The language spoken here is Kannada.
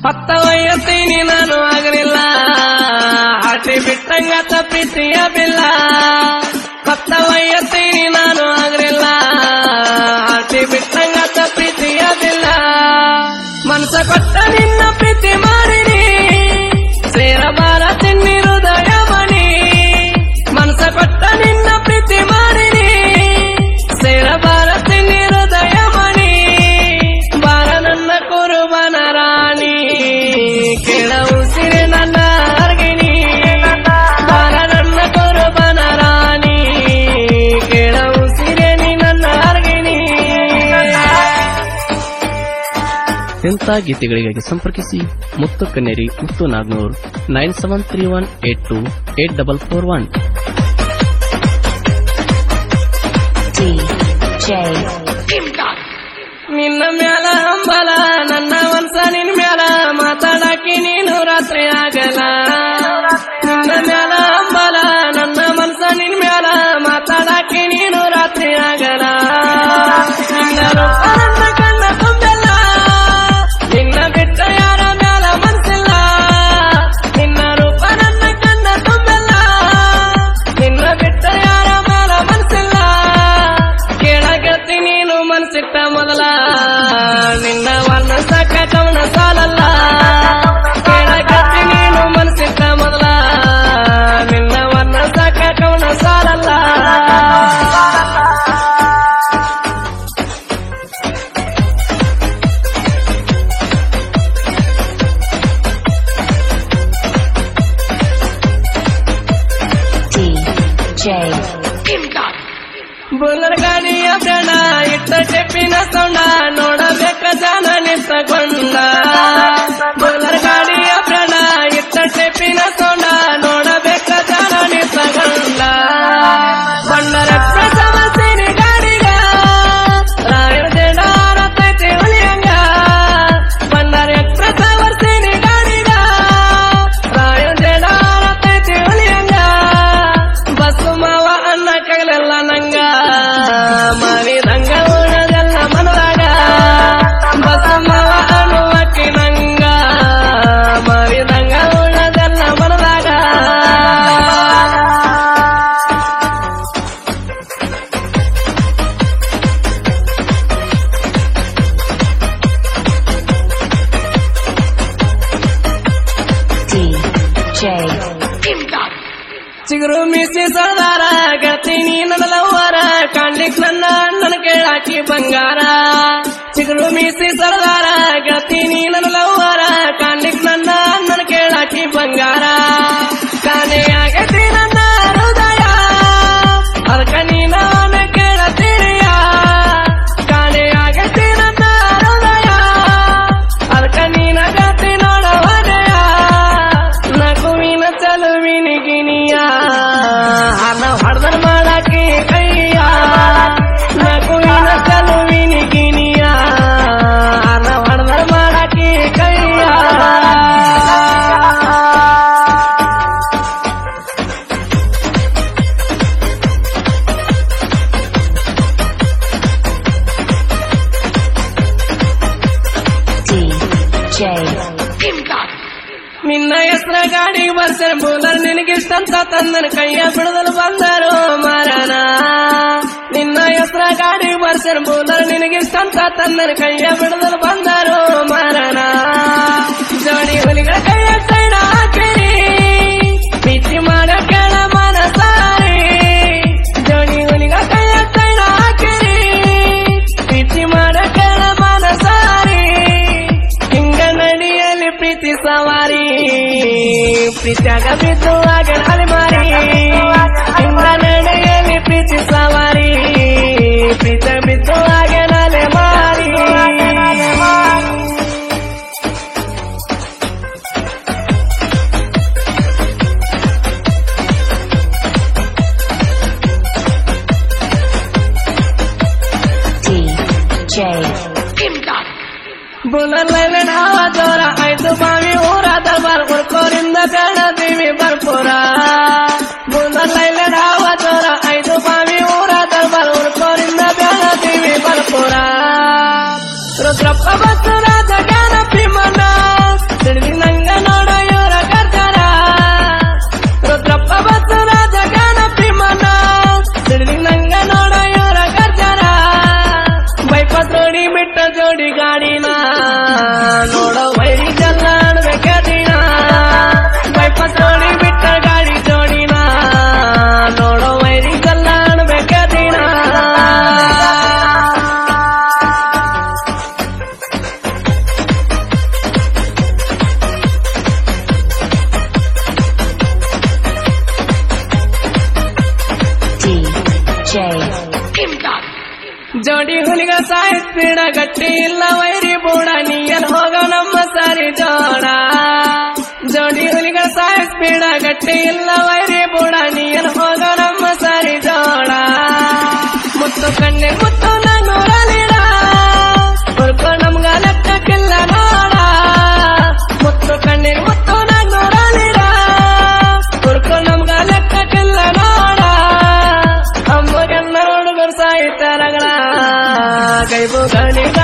10 ವಯಸ್ಸಿನಿ ನಾನು ಆಗಲಿಲ್ಲ ಹಾಟಿ ಬಿಟ್ಟಂಗಾತ ಪ್ರೀತಿಯ ಬಿಲ್ಲ 10 ವಯಸ್ಸಿನಿ ನಾನು ಆಗಲಿಲ್ಲ ಹಾಟಿ ಬಿಟ್ಟಂಗಾತ ಪ್ರೀತಿಯ ಬಿಲ್ಲ ಮನಸ ಕೊಟ್ಟ ನಿನ್ನ ಪ್ರೀತಿ ಮಾಡಿನಿ ಸೇರಬಾರ ತಿನ್ನಿ ಹೃದಯ ಮನಿ ಮನಸ ಕೊಟ್ಟ ನಿನ್ನ ಪ್ರೀತಿ ಮಾಡಿನಿ ಸೇರಬಾರ ತಿನ್ನಿ ಹೃದಯ ಮನಿ ಬಾರ ನನ್ನ ಕುರುಬನ ರಾಣಿ ಕೇಳ ಉಸಿರೆ ನನ್ನ ಅರ್ಗಿಣಿ ಬಾರ ನನ್ನ ಕುರುಬನ ರಾಣಿ ಕೇಳ ಉಸಿರೆ ನೀ ನನ್ನ ಅರ್ಗಿಣಿ. ಇಂಥ ಗೀತೆಗಳಿಗಾಗಿ ಸಂಪರ್ಕಿಸಿ ಮುತ್ತು ಕನ್ನೇರಿ ಮುತ್ತು ನಾಗ್ನೂರ್ 9731828441. ನಿನ್ನ ಮ್ಯಾಲ ಹಂಬಲ ನನ್ನ ಮನ್ಸ ನಿನ್ ಮ್ಯಾಲ ಮಾತಾಡಾಕಿ ನೀನು ರಾತ್ರಿ ಆಗಲ್ಲ ನಿನ್ನ ಮ್ಯಾಲ ಹಂಬಲ ನನ್ನ ಮನ್ಸ ನಿನ್ ಮ್ಯಾಲ ಮಾತಾಡಾಕಿ ನೀನು ರಾತ್ರಿ ಆಗಲ್ಲ ನಿನ್ನ ರೂಪ ನನ್ನ ಕಣ್ಣ ತುಂಬೆಲ್ಲ ನಿನ್ನ ಬಿಟ್ಟ ಯಾರ ಮ್ಯಾಲ ಮನ್ಸಿಲ್ಲ ನಿನ್ನ ರೂಪ ನನ್ನ ಕಣ್ಣ ತುಂಬೆಲ್ಲ ನಿನ್ನ ಬಿಟ್ಟ ಯಾರ ಮ್ಯಾಲ ಮನ್ಸಿಲ್ಲ ಕೇಳಾಗತ್ತಿ ನೀನು ಮನ್ಸಿಟ್ಟ ಮೊದಲ ನಿನ್ನ ವರ್ಣ ಸಾಕ ಕವನ ಸಾಲಲ್ಲ ಕೇಳಾಗತ್ತಿ ನೀನು ಮನ್ಸಿಟ್ಟ ಮೊದಲ ನಿನ್ನ ವರ್ಣ ಸಾಕ ಕವನ ಸಾಲಲ್ಲ. ಬುಲ್ಲರ್ ಗಾಡಿಯ ಪ್ರಾಣ ಇಟ್ಟ ಚೆಪ್ಪಿನ ಸೌಂಡ ನೋಡಬೇಕ ಜನ ನಿಂತಗೊಂಡ ಬುಲ್ಲರ್ ಗಾಡಿಯ ಪ್ರಾಣ ಇಟ್ಟ ಚೆಪ್ಪಿನ ಸೌಂಡ ನೋಡಬೇಕ ಜನ ನಿಂತಗೊಂಡ ಬಣ್ಣರ ಪ್ರಸವಸಿನಿ ಗಾಡಿಗ ರಾಯರ ಜಡ ರತೈತಿ ಉಳಿಯಂಗ ಬಣ್ಣರ ಪ್ರಸವಸಿನಿ ಗಾಡಿಗ ರಾಯರ ಜಡ ರತೈತಿ ಉಳಿಯಂಗ ಬಸ್ಸು ಮಾವ ಅನ್ನ ಕಗಲೆಲ್ಲ ನಂಗ ಮಾವಿದಂಗ ಉಳದೆಲ್ಲ ಮನದಾಗ ಬಸ್ಸು ಮಾವ ಅನ್ನುವಕ್ಕೆ ನಂಗ ಮಾವಿದಂಗ ಉಳದೆಲ್ಲ ಮನದಾಗ. ಚಿಗುರು ಮೀಸಿ ಸದಾರ ಗೆಳತೀನಿ ನನ್ನ ಲವ್ವರ ಕಾಣ್ಲಿಕ್ ನನ್ನ ಅಣ್ಣನ ಕೇಳಾಕಿ ಬಂಗಾರ ಚಿಗುರು ಮೀಸಿ ಸರದಾರ ಗೆಳತೀನಿ ನನ್ನ ಲವ್ವರ ಕಾಣ್ಲಿಕ್ ನನ್ನ ಅಣ್ಣನ ಕೇಳಾಕಿ ಬಂಗಾರ ಕಾಣೆಯಾಗತಿ ನನ್ನ ಹೃದಯ ಅದಕ್ಕ ನೀನ ಕೇಳತೀರಿಯ ಕಾಣೆಯಾಗತಿ ನನ್ನ ಹೃದಯ ಅದಕ್ಕ ನೀನ ಗತಿ ನೋಡವದೆಯ ನಗುವಿನ ಚಲುವಿನ ಗಿನಿಯ ಹಣ ಹೊಡೆದನ್ ಮಾಡಾಕಿ ಕೈಯ ನಗುವಿನ ಚಲುವಿನ ಗಿನಿಯ ಹಣ ಹೊಡೆದನ್ ಮಾಡಾಕಿ ಕೈಯ. ನಿನ್ನ ಹೆಸರ ಗಾಡಿ ಬರ್ಸೆ ಬೂಲರ್ ನಿನಗಿಷ್ಟಂತ ತಂದನ ಕೈಯ ಬಿಡದಲು ಬಂದರು ಮಾರನ ನಿನ್ನ ಹೆಸರ ಗಾಡಿ ಬರ್ಸೆ ಬೂಲರ್ ನಿನಗಿಷ್ಟಂತ ತಂದನ ಕೈಯ ಬಿಡದಲು ಬಂದರು ಮಾರನ ಜೋಡಿ ಹುಲಿಗಳ ಕೈಯ ಸೈಡ ಹಾಕಿರಿ ಪ್ರೀತಿ ಮಾಡ ಕೇಳ ಮನಸಾರಿ ಜೋಡಿ ಹುಲಿಗಳ ಕೈಯ ಸೈಡ ಹಾಕಿರಿ ಪ್ರೀತಿ ಮಾಡ ಕೇಳ ಮನಸಾರಿ ಹಿಂಗ ನಡಿಯಲಿ ಪ್ರೀತಿ ಸವಾರಿ ಪ್ರೀತಿಯಾಗ ಬಿದ್ದು ಆಗ ಅಲೆಮಾರಿ ಹಿಂಗ ನಡೆಯಲಿ ಪ್ರೀತಿ ಸವಾರಿ ಪ್ರೀತಿಯಾಗ ಬಿದ್ದು ಆಗ ಅಲೆಮಾರಿ. ಬುಲರ್ಲೈಲೆ ನಾವ ಜೋರ 5 ಬಾವಿ ಊರ ದರ್ಬಾರ್ ಹುಡ್ಕೋರಿಂದ ಬೇಡದೀವಿ ಬರ್ಪುರ ಬುಲರ್ಲೈಲೆ ನಾವ ಜೋರ 5 ಬಾವಿ ಊರ ದರ್ಬಾರ್ ಹುಡ್ಕೋರಿಂದ ಬೇಡದೀವಿ ಸ್ಪೀಡ ಗಟ್ಟಿ ಇಲ್ಲ ವೈರಿ ಬೂಡ ನೀಯಲ್ ಹೋಗ ನಮ್ಮ ಸಾರಿ ಜೋಡ ಜೋಡಿ ಹುಲಿಗಳ ಸಾಯ ಸ್ಪೀಡ ಗಟ್ಟಿ ಇಲ್ಲ ವೈರಿ ಬೂಡ ನೀಯಲ್ ಹೋಗ ನಮ್ಮ ಸಾರಿ ಜೋಡ ಮುತ್ತು ಕಣ್ಣೆ ಮುತ್ತು ನೂರಲಿಡ ಹುರ್ಕೊ ನಮ್ಗ ಲೆಕ್ಕಕ್ಕಿಲ್ಲ ನೋಡ ಮುತ್ತು ಕಣ್ಣೆ ಮುತ್ತು ನೂರಲಿಡ ಹುರ್ಕೊ ನಮ್ಗ ಲೆಕ್ಕಕ್ಕಿಲ್ಲ ನೋಡ ಅಮ್ಮಗೆಲ್ಲ ಹುಡುಗರು ಸಾಹಿತ್ಯ ರಗಳ ಕೈಬು ಗಣಿಗ